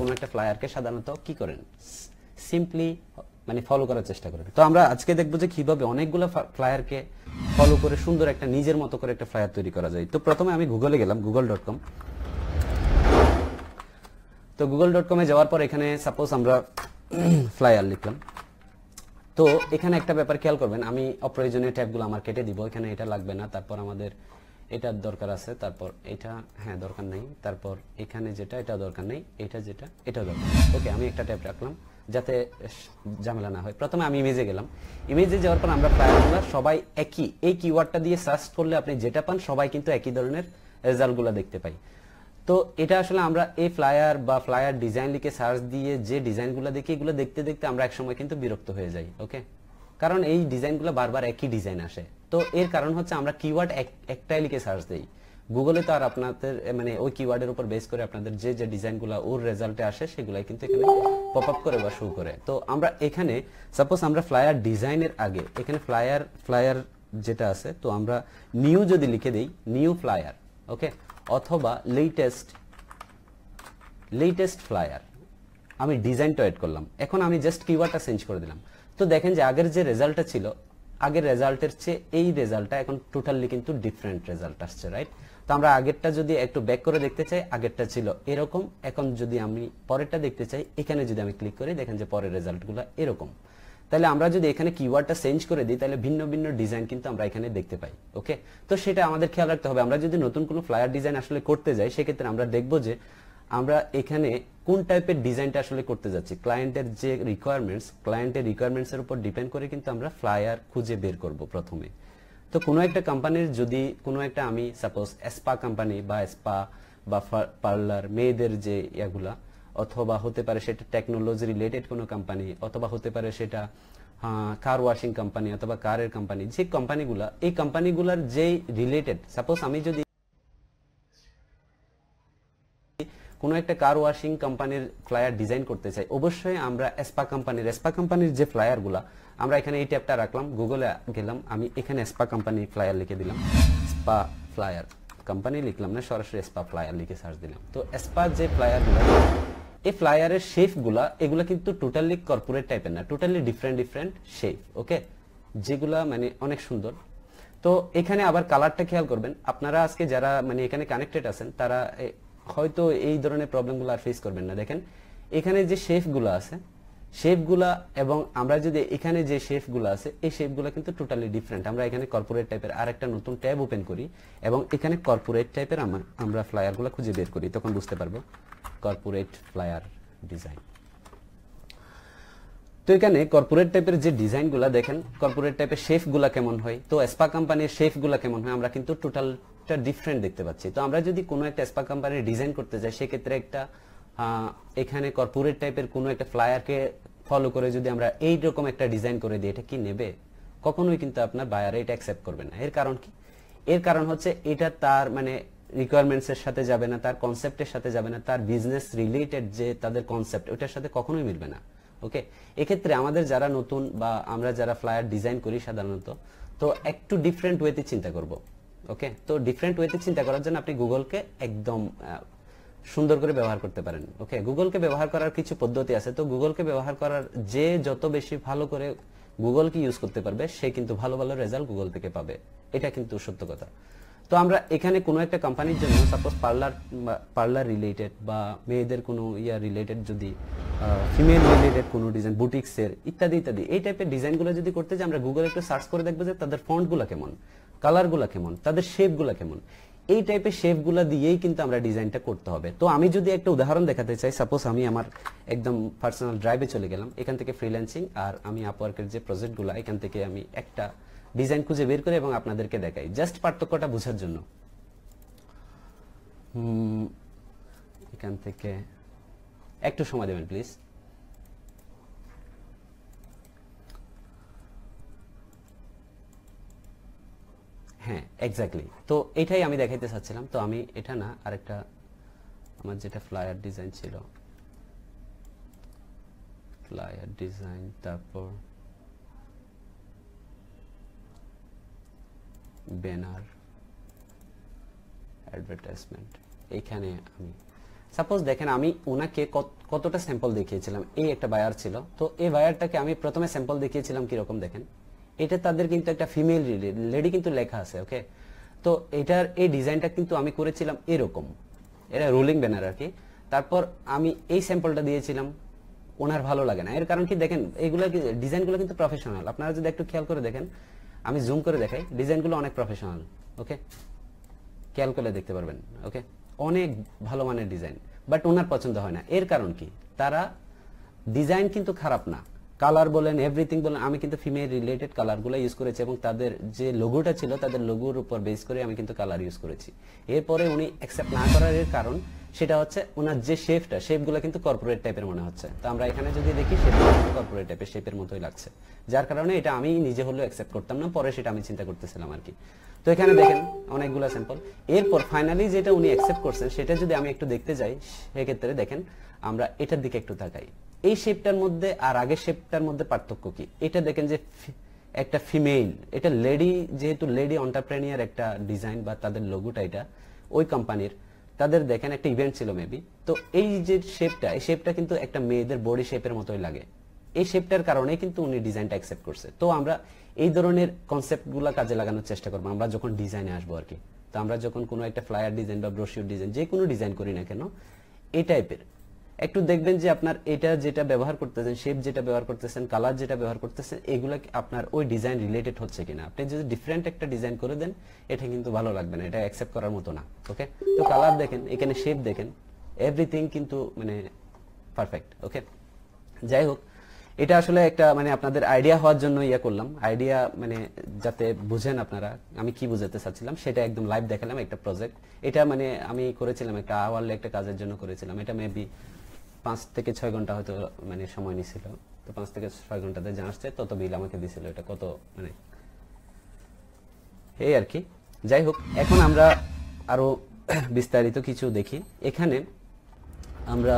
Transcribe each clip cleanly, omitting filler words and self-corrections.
কোনো একটা ফ্লায়ারকে সাধারণত কি করেন, সিম্পলি মানে ফলো করার চেষ্টা করেন। তো আমরা আজকে দেখবো যে কিভাবে অনেকগুলো ফ্লায়ারকে ফলো করে সুন্দর একটা নিজের মতো করে একটা ফ্লায়ার তৈরি করা যায়। তো প্রথমে আমি গুগলে গেলাম, google.com। তো google.com এ যাওয়ার পর এখানে সাপোজ আমরা ফ্লায়ার লিখলাম। তো এখানে একটা ব্যাপার খেয়াল করবেন, আমি অপ্রয়োজনীয় ট্যাবগুলো আমার কেটে দিব, এখানে এটা লাগবে না, তারপর আমাদের এটার দরকার আছে, তারপর এটা হ্যাঁ দরকার নেই, তারপর এখানে যেটা এটা দরকার নেই, এটা যেটা এটা দরকার। ওকে, আমি একটা ট্যাব রাখলাম যাতে ঝামেলা না হয়। প্রথমে আমি ইমেজে গেলাম, ইমেজে যাওয়ার পর আমরা ফ্লায়ারগুলো সবাই একই, এই কিওয়ার্ডটা দিয়ে সার্চ করলে আপনি যেটা পান সবাই কিন্তু একই ধরনের রেজাল্টগুলো দেখতে পাই। তো এটা আসলে আমরা এই ফ্লায়ার বা ফ্লায়ার ডিজাইন লিখে সার্চ দিয়ে যে ডিজাইনগুলো দেখি, এগুলো দেখতে দেখতে আমরা একসময় কিন্তু বিরক্ত হয়ে যাই। ওকে, কারণ এই ডিজাইনগুলো বারবার একই ডিজাইন আসে। তো এর কারণ হচ্ছে আমরা কিওয়ার্ড একটাই লিখে সার্চ দেই। গুগলে তো আর আপনাদের মানে ওই কিওয়ার্ডের উপর বেস করে আপনাদের যে যে ডিজাইনগুলো ওর রেজাল্টে আসে সেগুলাই কিন্তু এখানে পপ আপ করে বা শো করে। তো আমরা এখানে সাপোজ আমরা ফ্লায়ার ডিজাইনের আগে এখানে ফ্লায়ার যেটা আছে, তো আমরা নিউ যদি লিখে দেই, নিউ ফ্লায়ার, ওকে, অথবা লেটেস্ট ফ্লায়ার, আমি ডিজাইনটা এড করলাম। এখন আমি জাস্ট কিওয়ার্ডটা চেঞ্জ করে দিলাম। তো দেখেন যে আগের যে রেজাল্টটা ছিল, আগের রেজাল্টের চেয়ে এই রেজাল্টটা এখন টোটালি কিন্তু ডিফারেন্ট রেজাল্ট আসছে, রাইট? তো আমরা আগেরটা যদি একটু ব্যাক করে দেখতে চাই, আগেরটা ছিল এরকম, এখন যদি আমি পরেরটা দেখতে চাই, এখানে যদি আমি ক্লিক করি, দেখেন যে পরের রেজাল্টগুলো এরকম। তাহলে আমরা যদি এখানে কিওয়ার্ডটা চেঞ্জ করে দিই, তাহলে ভিন্ন ভিন্ন ডিজাইন কিন্তু আমরা এখানে দেখতে পাই। ওকে, তো সেটা আমাদের খেয়াল রাখতে হবে। আমরা যদি নতুন কোনো ফ্লায়ার ডিজাইন আসলে করতে যাই, সেক্ষেত্রে আমরা দেখব যে আমরা এখানে কোন টাইপের ডিজাইনটা আসলে করতে যাচ্ছি। ক্লায়েন্টের যে রিকোয়ারমেন্টস এর উপর ডিপেন্ড করে কিন্তু আমরা ফ্লায়ার খুঁজে বের করব প্রথমে। তো কোনো একটা কোম্পানির যদি কোনো একটা আমি সাপোজ স্পা কোম্পানি বা স্পা বা পার্লার, মেয়েদের যে ইয়াগুলা, অথবা হতে পারে সেটা টেকনোলজি রিলেটেড কোনো কোম্পানি, অথবা হতে পারে সেটা কার ওয়াশিং কোম্পানি অথবা কারের কোম্পানি, যে কোম্পানিগুলা, এই কোম্পানিগুলার যে রিলেটেড, সাপোজ আমি যদি কোনো একটা কার ওয়াশিং কোম্পানির ফ্লায়ার ডিজাইন করতে চাই, অবশ্যই আমরা স্পা কোম্পানির যে ফ্লায়ারগুলা, আমরা এখানে এই ট্যাবটা রাখলাম, গুগলে গেলাম, আমি এখানে স্পা কোম্পানি ফ্লায়ার লিখে দিলাম, স্পা ফ্লায়ার কোম্পানি লিখলাম না, সরাসরি স্পা ফ্লায়ার লিখে সার্চ দিলাম। তো স্পা যে ফ্লায়ারগুলো, এই ফ্লায়ারের শেপগুলা, এগুলা কিন্তু টোটালি কর্পোরেট টাইপের না, টোটালি ডিফারেন্ট শেপ। ওকে, যেগুলা মানে অনেক সুন্দর। তো এখানে আবার কালারটা খেয়াল করবেন, আপনারা আজকে যারা মানে এখানে কানেক্টেড আছেন তারা হয়তো এই ধরনের প্রবলেমগুলো আর ফেস করবেন না। দেখেন এখানে যে শেপগুলো আছে, শেপগুলা এবং আমরা যদি এখানে যে শেপগুলো আছে, এই শেপগুলো কিন্তু টোটালি ডিফারেন্ট। আমরা এখানে কর্পোরেট টাইপের আর একটা নতুন ট্যাব ওপেন করি এবং এখানে কর্পোরেট টাইপের আমরা ফ্লায়ারগুলো খুঁজে বের করি, তখন বুঝতে পারবো কর্পোরেট ফ্লায়ার ডিজাইন। তো এখানে কর্পোরেট টাইপের যে ডিজাইনগুলো দেখেন, কর্পোরেট টাইপের শেপগুলো কেমন হয়, তো স্পা কোম্পানির শেপগুলো কেমন হয়, আমরা কিন্তু টোটালটা ডিফারেন্ট দেখতে পাচ্ছি। তো আমরা যদি কোনো একটা স্পা কোম্পানির ডিজাইন করতে যাই, সেক্ষেত্রে একটা এখানে কর্পোরেট টাইপের কোনো একটা ফ্লায়ারকে ফলো করে যদি আমরা এইরকম একটা ডিজাইন করে দিই, এটা কি নেবে? কখনোই কিন্তু আপনার বায়ারে এটা অ্যাকসেপ্ট করবে না। এর কারণ কি? এর কারণ হচ্ছে এটা তার মানে রিকোয়ারমেন্টস এর সাথে যাবে না, তার কনসেপ্টের সাথে যাবে না, তার বিজনেস রিলেটেড যে তাদের কনসেপ্ট, ওটার সাথে কখনোই মিলবে না। ওকে, এক্ষেত্রে আমাদের যারা নতুন বা আমরা যারা ফ্লায়ার ডিজাইন করি সাধারণত, তো একটু ডিফারেন্ট ওয়েতে চিন্তা করব। ওকে, তো ডিফারেন্ট ওয়েতে চিন্তা করার জন্য আপনি গুগলকে একদম সুন্দর করে ব্যবহার করতে পারেন। ওকে, গুগলকে ব্যবহার করার কিছু পদ্ধতি আছে। তো গুগলকে ব্যবহার করার যে যত বেশি ভালো করে গুগলকে ইউজ করতে পারবে, সে কিন্তু ভালো ভালো রেজাল্ট গুগল থেকে পাবে, এটা কিন্তু সত্য কথা। তো আমরা এখানে কোনো একটা কোম্পানির জন্য সাপোজ পার্লার রিলেটেড বা মেয়েদের কোনো রিলেটেড, যদি ফিমেল রিলেটেড কোনো ডিজাইন, বুটিক্সের ইত্যাদি ইত্যাদি এই টাইপের ডিজাইনগুলো যদি করতে যাই, আমরা গুগলে একটু সার্চ করে দেখবো যে তাদের ফন্টগুলো কেমন, কালারগুলো কেমন, তাদের শেপগুলো কেমন, এই টাইপের শেপগুলো দিয়েই কিন্তু আমরা ডিজাইনটা করতে হবে। তো আমি যদি একটা উদাহরণ দেখাতে চাই, সাপোজ আমি আমার একদম পার্সোনাল ড্রাইভে চলে গেলাম, এখান থেকে ফ্রিল্যান্সিং আর আমি আপওয়ার্কের যে প্রজেক্টগুলো, এখান থেকে আমি একটা ডিজাইন খুঁজে বের করে এবং আপনাদেরকে দেখাই, জাস্ট পার্থক্যটা বোঝার জন্য। এখান থেকে একটু সময় দেবেন প্লিজ। হ্যাঁ, এক্স্যাক্টলি, তো এটাই আমি দেখাইতে চাচ্ছিলাম। তো আমি এটা না, আরেকটা আমার যেটা ফ্লায়ার ডিজাইন ছিল, ফ্লায়ার ডিজাইন, তারপর ব্যানার, অ্যাডভার্টাইজমেন্ট, এইখানে আমি সাপোজ দেখেন আমি ওনাকে কতটা স্যাম্পল দেখিয়েছিলাম, এই একটা বায়ার ছিল, তো এই বায়ারটাকে আমি প্রথমে স্যাম্পল দেখিয়েছিলাম কিরকম দেখেন, এটা তাদের কিন্তু একটা ফিমেল লেডি কিন্তু লেখা আছে, ওকে। তো এটার এই ডিজাইনটা কিন্তু আমি করেছিলাম এরকম, এটা রোলিং ব্যানার আর কি। তারপর আমি এই স্যাম্পলটা দিয়েছিলাম, ওনার ভালো লাগে না, এর কারণ কি দেখেন এইগুলা ডিজাইনগুলো কিন্তু প্রফেশনাল, আপনারা যদি একটু খেয়াল করে দেখেন, আমি জুম করে দেখাই, ডিজাইনগুলো অনেক প্রফেশনাল, ওকে, খেয়াল করলে দেখতে পারবেন, ওকে, অনেক ভালো মানের ডিজাইন, বাট ওনার পছন্দ হয় না। এর কারণ কি, তারা ডিজাইন কিন্তু খারাপ না, কালার বলেন এভরিথিং বলেন, আমি কিন্তু ফিমেল রিলেটেড কালারগুলো ইউজ করেছি এবং তাদের যে লোগোটা ছিল তাদের লোগোর উপর বেস করে আমি কিন্তু কালার ইউজ করেছি। এরপরে উনি অ্যাকসেপ্ট না করার এর কারণ সেটা হচ্ছে ওনার যে শেপগুলো কিন্তু কর্পোরেট টাইপের মনে হচ্ছে। তো আমরা এখানে যদি দেখি শেপগুলো কর্পোরেট টাইপের শেপের মতোই লাগছে, যার কারণে এটা আমি নিজে হলেও অ্যাকসেপ্ট করতাম না, পরে সেটা আমি চিন্তা করতেছিলাম আর কি। তো এখানে দেখেন অনেকগুলো স্যাম্পল, এরপর ফাইনালি যেটা উনি অ্যাকসেপ্ট করছেন সেটা যদি আমি একটু দেখতে যাই, সেক্ষেত্রে দেখেন আমরা এটার দিকে একটু তাকাই, এই শেপটার মধ্যে আর আগের শেপটার মধ্যে পার্থক্য কি, এটা দেখেন যে একটা ফিমেল, এটা লেডি, যেহেতু লেডি এন্টারপ্রেনিয়ার একটা ডিজাইন বা তাদের লোগোটা এটা ওই কোম্পানির, তাদের দেখেন একটা ইভেন্ট ছিল মেবি, তো এই যে শেপটা, এই শেপটা কিন্তু একটা মেয়েদের বডি শেপের মতোই লাগে, এই শেপটার কারণে কিন্তু উনি ডিজাইনটা অ্যাকসেপ্ট করছে। তো আমরা এই ধরনের কনসেপ্টগুলো কাজে লাগানোর চেষ্টা করবো আমরা যখন ডিজাইনে আসবো আর কি। তো আমরা যখন কোনো একটা ফ্লায়ার ডিজাইন বা ব্রোশিওর ডিজাইন যে কোনো ডিজাইন করি না কেন, এই টাইপের একটু দেখবেন যে আপনার এটা যেটা ব্যবহার করতেছেন, শেপ যেটা ব্যবহার করতেছেন, কালার যেটা ব্যবহার করতেছেন, এগুলা আপনার ওই ডিজাইন রিলেটেড হচ্ছে কিনা। আপনি যদি ডিফারেন্ট একটা ডিজাইন করে দেন, এটা কিন্তু ভালো লাগবে না, এটা অ্যাকসেপ্ট করার মতো না, ওকে। তো কালার দেখেন, এখানে শেপ দেখেন, এভরিথিং কিন্তু মানে পারফেক্ট, ওকে। যাই হোক, এটা আসলে একটা মানে আপনাদের আইডিয়া হওয়ার জন্য ইয়া করলাম, আইডিয়া মানে যাতে বুঝেন আপনারা আমি কি বুঝাতে চাচ্ছিলাম, সেটা একদম লাইভ দেখালাম একটা প্রজেক্ট। এটা মানে আমি করেছিলাম একটা আওয়ারলি একটা কাজের জন্য করেছিলাম, এটা মেবি 5 থেকে 6 ঘন্টা হয়তো মানে সময় নিছিল। তো 5 থেকে 6 ঘন্টাতে যা আসছে তত বিল আমাকে দিছিল, এটা কত মানে এই আর কি। যাই হোক, এখন আমরা আরো বিস্তারিত কিছু দেখি। এখানে আমরা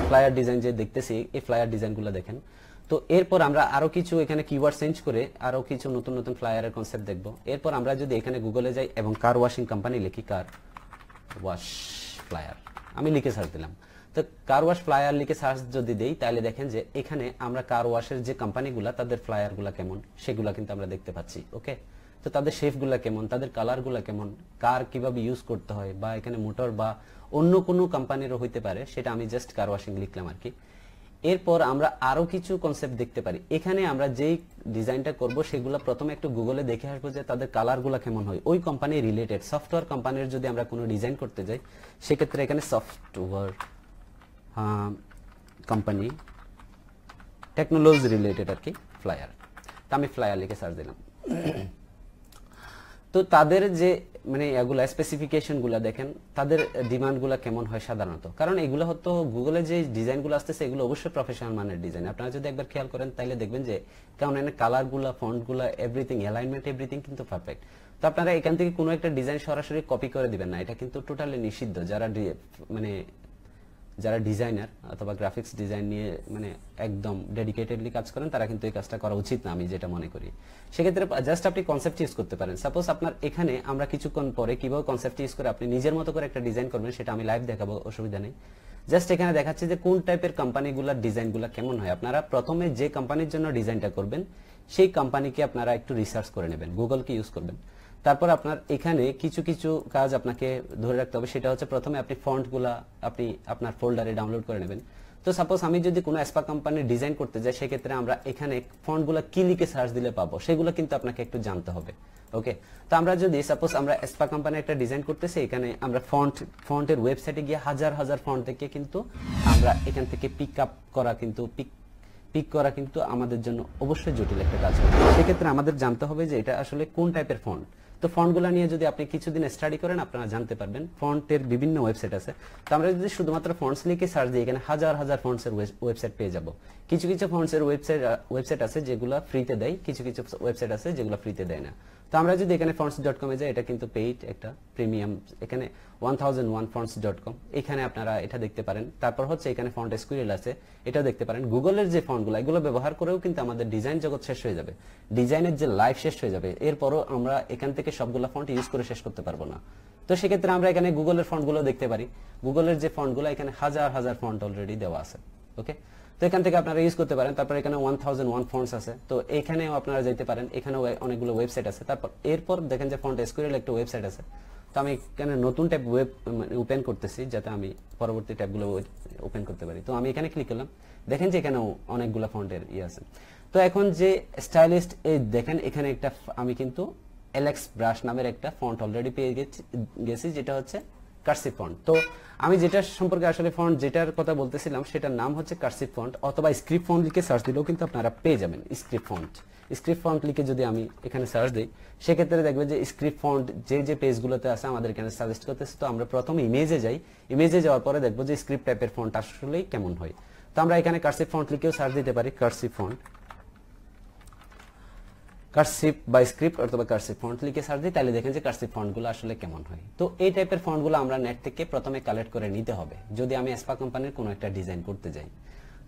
ফ্লায়ার ডিজাইন যে দেখতেছি, এই ফ্লায়ার ডিজাইনগুলো দেখেন। তো এরপর আমরা আরো কিছু এখানে কিওয়ার্ড চেঞ্জ করে আরো কিছু নতুন নতুন ফ্লায়ারের কনসেপ্ট দেখব। এরপর আমরা যদি এখানে গুগলে যাই এবং কার ওয়াশিং কোম্পানি লিখি, কার ওয়াশ ফ্লায়ার আমি লিখে সার্চ দিলাম, তো কার ওয়াশ ফ্লায়ার লিখে সার্চ যদি দেই, তাহলে দেখেন যে এখানে আমরা কার ওয়াশের যে কোম্পানিগুলা তাদের ফ্লায়ারগুলা কেমন সেগুলা কিন্তু আমরা দেখতে পাচ্ছি, ওকে। তো তাদের শেপগুলা কেমন, তাদের কালারগুলা কেমন, কার কিভাবে ইউজ করতে হয়, বা এখানে মোটর বা অন্য কোনো কোম্পানিরও হইতে পারে, সেটা আমি জাস্ট কার ওয়াশিং লিখলাম আর কি। এরপর আমরা আরো কিছু কনসেপ্ট দেখতে পারি। এখানে আমরা যেই ডিজাইনটা করব সেগুলো প্রথমে একটু গুগলে দেখে আসবো যে তাদের কালারগুলো কেমন হয়, ওই কোম্পানি রিলেটেড সফটওয়্যার কোম্পানির যদি আমরা কোনো ডিজাইন করতে যাই, সেক্ষেত্রে এখানে সফটওয়্যার কোম্পানি টেকনোলজি রিলেটেড আর কি ফ্লায়ার, তো আমি ফ্লায়ার লিখে সার্চ দিলাম। তো তাদের যে মানে এগুলা স্পেসিফিকেশন গুলা দেখেন, তাদের ডিমান্ড গুলা কেমন হয় সাধারণত, কারণ এগুলো হতো গুগলে যে ডিজাইন গুলো আসতেছে এগুলো অবশ্যই প্রফেশনাল মানের ডিজাইন। আপনারা যদি একবার খেয়াল করেন তাহলে দেখবেন যে কারণ এখানে কালার গুলা, ফন্ট গুলা, এভরিথিং, অ্যালাইনমেন্ট এভরিথিং কিন্তু পারফেক্ট। তো আপনারা এখান থেকে কোনো একটা ডিজাইন সরাসরি কপি করে দিবেন না, এটা কিন্তু টোটালি নিষিদ্ধ। মানে যারা ডিজাইনার অথবা গ্রাফিক্স ডিজাইন নিয়ে মানে একদম ডেডিকেটেডলি কাজ করেন, তারা কিন্তু এই কাজটা করা উচিত না, আমি যেটা মনে করি। সেক্ষেত্রে জাস্ট আপনি কনসেপ্ট ইউজ করতে পারেন। সাপোজ আপনার এখানে আমরা কিছুক্ষণ পরে কিভাবে কনসেপ্ট ইউজ করে আপনি নিজের মতো করে একটা ডিজাইন করবেন, সেটা আমি লাইভ দেখাবো, অসুবিধা নেই। জাস্ট এখানে দেখাচ্ছি যে কোন টাইপের কোম্পানিগুলোর ডিজাইনগুলো কেমন হয়। আপনারা প্রথমে যে কোম্পানির জন্য ডিজাইনটা করবেন সেই কোম্পানিকে আপনারা একটু রিসার্চ করে নেবেন, গুগলকে ইউজ করবেন। তারপর আপনার এখানে কিছু কিছু কাজ আপনাকে ধরে রাখতে হবে, সেটা হচ্ছে প্রথমে আপনি ফন্টগুলা আপনি আপনার ফোল্ডারে ডাউনলোড করে নেবেন। তো সাপোজ আমি যদি কোনো এসপা কোম্পানির ডিজাইন করতে যাই, সেক্ষেত্রে আমরা এখানে ফন্টগুলা কি লিখে সার্চ দিলে পাবো সেগুলো কিন্তু আপনাকে একটু জানতে হবে, ওকে। তো আমরা যদি সাপোজ আমরা এসপা কোম্পানির একটা ডিজাইন করতেছি, এখানে আমরা ফন্টের ওয়েবসাইটে গিয়ে হাজার হাজার ফন্ট থেকে কিন্তু আমরা এখান থেকে পিক করা কিন্তু আমাদের জন্য অবশ্যই জটিল একটা কাজ হবে। সেক্ষেত্রে আমাদের জানতে হবে যে এটা আসলে কোন টাইপের ফন্ট। তো ফন্টগুলো নিয়ে যদি আপনি কিছুদিন স্টাডি করেন, আপনারা জানতে পারবেন। ফন্টের বিভিন্ন ওয়েবসাইট আছে, তো আমরা যদি শুধুমাত্র ফন্টস লিখে সার্চ দিই, এখানে হাজার হাজার ফন্টসের ওয়েবসাইট পেয়ে যাব। কিছু কিছু ফন্টসের ওয়েবসাইট আছে যেগুলো ফ্রিতে দেয়, কিছু কিছু ওয়েবসাইট আছে যেগুলো ফ্রিতে দেয় না। তো আমরা যদি এখানে fonts.com এ যাই, এটা কিন্তু পেইড একটা প্রিমিয়াম, এখানে 1001 fonts.com, এখানে আপনারা এটা দেখতে পারেন। তারপর হচ্ছে এখানে ফন্ট স্কুইল আছে, এটাও দেখতে পারেন। গুগলের যে ফন্টগুলো এগুলো ব্যবহার করেও কিন্তু আমাদের ডিজাইন জগৎ শেষ হয়ে যাবে, ডিজাইনের যে লাইফ শেষ হয়ে যাবে। এরপরও আমরা এখান থেকে সবগুলা ফন্ট ইউজ করে শেষ করতে পারবো না। তো সেক্ষেত্রে আমরা এখানে গুগলের ফন্টগুলো দেখতে পারি। গুগলের যে ফন্টগুলো এখানে হাজার হাজার ফন্ট অলরেডি দেওয়া আছে। ওকে, তো এখান থেকে আপনারা ইউজ করতে পারেন। তারপর এখানে 1001 ফন্টস আছে, তো এখানেও আপনারা যেতে পারেন। এখানেও অনেকগুলো ওয়েবসাইট আছে। তারপর এরপর দেখেন যে ফন্ট এসকিউএল একটা ওয়েবসাইট আছে। তো আমি এখানে নতুন ট্যাব ওপেন করতেছি যাতে আমি পরবর্তী ট্যাবগুলো ওপেন করতে পারি। তো আমি এখানে ক্লিক করলাম, দেখেন যে এখানেও অনেকগুলো ফন্টের আছে। তো এখন যে স্টাইলিস্ট এই দেখেন এখানে একটা আমি কিন্তু এলেক্স ব্রাশ নামের একটা ফন্ট অলরেডি পেয়ে গেছি যেটা হচ্ছে কার্সিভ ফন্ট। তো আমি যেটা সম্পর্কে আসলে ফন্ট যেটার কথা বলতেছিলাম সেটার নাম হচ্ছে কার্সিভ ফন্ট, অথবা স্ক্রিপ্ট ফন্ট লিখে সার্চ দিলেও কিন্তু আপনারা পেয়ে যাবেন স্ক্রিপ্ট ফন্ট। স্ক্রিপ্ট ফন্ট লিখে যদি আমি এখানে সার্চ দিই সেক্ষেত্রে দেখবেন যে স্ক্রিপ্ট ফন্ট যে পেজগুলোতে আছে আমাদের এখানে সাজেস্ট করতেছে। তো আমরা প্রথমে ইমেজে যাই, ইমেজে যাওয়ার পরে দেখবো যে স্ক্রিপ্ট টাইপের ফন্ট আসলেই কেমন হয়। তো আমরা এখানে কার্সিভ ফন্ট লিখেও সার্চ দিতে পারি, কার্সিভ ফন্ট, কার্সিভ বা স্ক্রিপ্ট অথবা কার্সিভ ফন্ট লিখে সার্চ দিই, তাহলে দেখেন যে কার্সিভ ফন্টগুলো আসলে কেমন হয়। তো এই টাইপের ফন্টগুলো আমরা নেট থেকে প্রথমে কালেক্ট করে নিতে হবে যদি আমি এসপা কোম্পানির কোনো একটা ডিজাইন করতে যাই।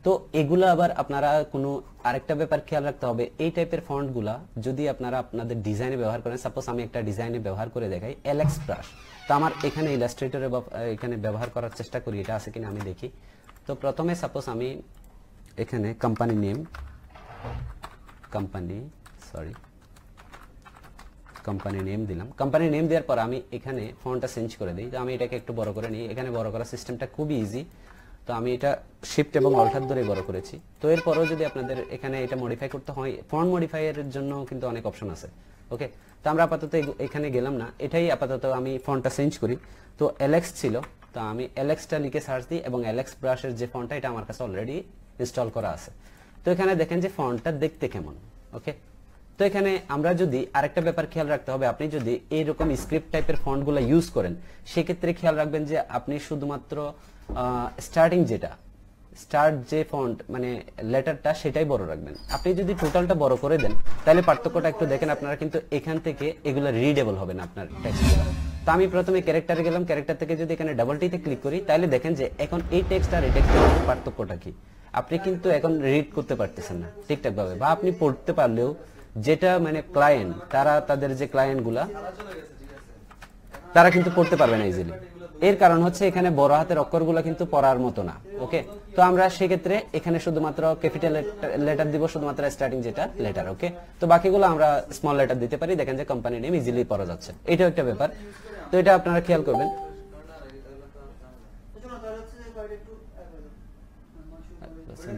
তো এগুলো আবার আপনারা কোনো আরেকটা ব্যাপার খেয়াল রাখতে হবে, এই টাইপের ফন্টগুলা যদি আপনারা আপনাদের ডিজাইনে ব্যবহার করেন, সাপোজ আমি একটা ডিজাইনে ব্যবহার করে দেখাই এলেক্স ব্রাশ, তো আমার এখানে ইলাস্ট্রেটরে এখানে ব্যবহার করার চেষ্টা করি, এটা আছে কিনা আমি দেখি। তো প্রথমে সাপোজ আমি এখানে কোম্পানি নেম দিলাম। কোম্পানি নেম দেওয়ার পর আমি এখানে ফন্টটা চেঞ্জ করে দিই। তো আমি এটাকে একটু বড় করে নিই। এখানে বড় করার সিস্টেমটা খুবই ইজি। তো আমি এটা শিফট এবং অল্টার ধরে বড় করেছি। তো এরপরও যদি আপনাদের এখানে এটা মডিফাই করতে হয়, ফন্ট মডিফাইয়ের জন্য কিন্তু অনেক অপশন আছে। ওকে, তো আমরা আপাতত এখানে গেলাম না, এটাই আপাতত আমি ফন্টটা চেঞ্জ করি। তো এলেক্স ছিল, তো আমি এলেক্সটা লিখে সার্চ দিই এবং এলেক্স ব্রাশের যে ফন্টটা এটা আমার কাছে অলরেডি ইনস্টল করা আছে। তো এখানে দেখেন যে ফন্টটা দেখতে কেমন। ওকে, তো এখানে আমরা যদি আরেকটা ব্যাপার খেয়াল রাখতে হবে, আপনি যদি এইরকম স্ক্রিপ্ট টাইপের ফন্টগুলো ইউজ করেন সেক্ষেত্রে খেয়াল রাখবেন যে আপনি শুধুমাত্র স্টার্ট যে ফন্ট মানে লেটারটা সেটাই বড় রাখবেন। আপনি যদি টোটালটা বড় করে দেন তাহলে পার্থক্যটা একটু দেখেন আপনারা, কিন্তু এখান থেকে এগুলো রিডেবল হবে না আপনার টেক্সটগুলো। তো আমি প্রথমে ক্যারেক্টারে গেলাম, ক্যারেক্টার থেকে যদি এখানে ডাবল টিতে ক্লিক করি তাহলে দেখেন যে এখন এই টেক্সট আর এই টেক্সটের মধ্যে পার্থক্যটা কি। আপনি কিন্তু এখন রিড করতে পারতেছেন না ঠিকঠাক ভাবে, বা আপনি পড়তে পারলেও যেটা মানে ক্লায়েন্ট তাদের যে ক্লায়েন্টগুলা তারা কিন্তু পড়তে পারবে না ইজিলি। এর কারণ হচ্ছে এখানে বড় হাতের অক্ষরগুলো কিন্তু পড়ার মতো না। ওকে, তো আমরা সেক্ষেত্রে এখানে শুধুমাত্র ক্যাপিটাল লেটার দিব, শুধুমাত্র স্টার্টিং যেটা লেটার। ওকে, তো বাকিগুলো আমরা স্মল লেটার দিতে পারি। দেখেন যে কোম্পানি নেম ইজিলি পড়া যাচ্ছে, এটাও একটা ব্যাপার। তো এটা আপনারা খেয়াল করবেন।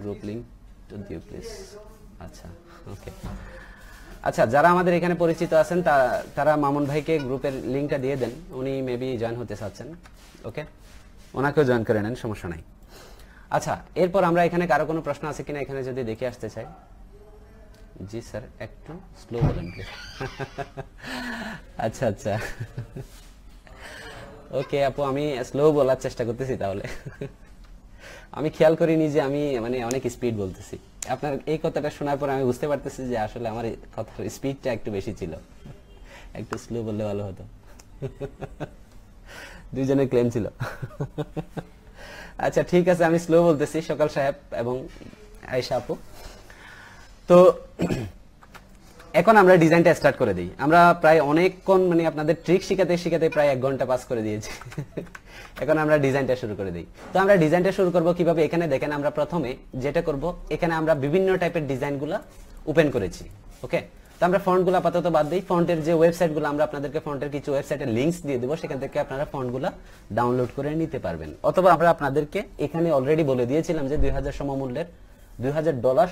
গ্রুপ লিংক টু দিউ প্লিজ। আচ্ছা, ওকে, আচ্ছা, যারা আমাদের এখানে পরিচিত আছেন তারা মামুন ভাইকে গ্রুপের লিংকটা দিয়ে দেন, উনি মেবি জয়েন হতে চাচ্ছেন। ওকে, ওনাকেও জয়েন করে নেন, সমস্যা নাই। আচ্ছা, এরপর আমরা এখানে কারো কোনো প্রশ্ন আছে কিনা এখানে যদি দেখে আসতে চাই। জি স্যার, একটু স্লো বলেন প্লিজ। আচ্ছা আচ্ছা, ওকে আপু, আমি স্লো বলার চেষ্টা করতেছি। তাহলে আমি খেয়াল করিনি যে আমি মানে অনেক স্পিড বলতেছি। আপনার এই কথাটা শোনার পর আমি বুঝতে পারতেছি যে আসলে আমার কথার স্পিডটা একটু বেশি ছিল, একটু স্লো বললে ভালো হতো। দুইজনের ক্লেম ছিল। আচ্ছা ঠিক আছে, আমি স্লো বলতেছি সকাল সাহেব এবং আয়েশা আপু। তো এখন আমরা ডিজাইনটা স্টার্ট করে দিই। আমরা প্রায় অনেকক্ষণ মানে আপনাদের ট্রিক শিখাতে শিখাতে প্রায় 1 ঘন্টা পাস করে দিয়েছি। এখন আমরা ডিজাইনটা শুরু করে দিই। তো আমরা ডিজাইনটা শুরু করব কিভাবে, এখানে দেখেন আমরা প্রথমে যেটা করব, এখানে আমরা বিভিন্ন টাইপের ডিজাইনগুলো ওপেন করেছি। ওকে, তো আমরা ফন্টগুলো আপাতত বাদ দিই। ফন্টের যে ওয়েবসাইটগুলো আমরা আপনাদেরকে ফন্টের কিছু ওয়েবসাইটের লিংকস দিয়ে দেব, সেখান থেকে আপনারা ফন্টগুলো ডাউনলোড করে নিতে পারবেন। অথবা আমরা আপনাদেরকে এখানে অলরেডি বলে দিয়েছিলাম যে $2000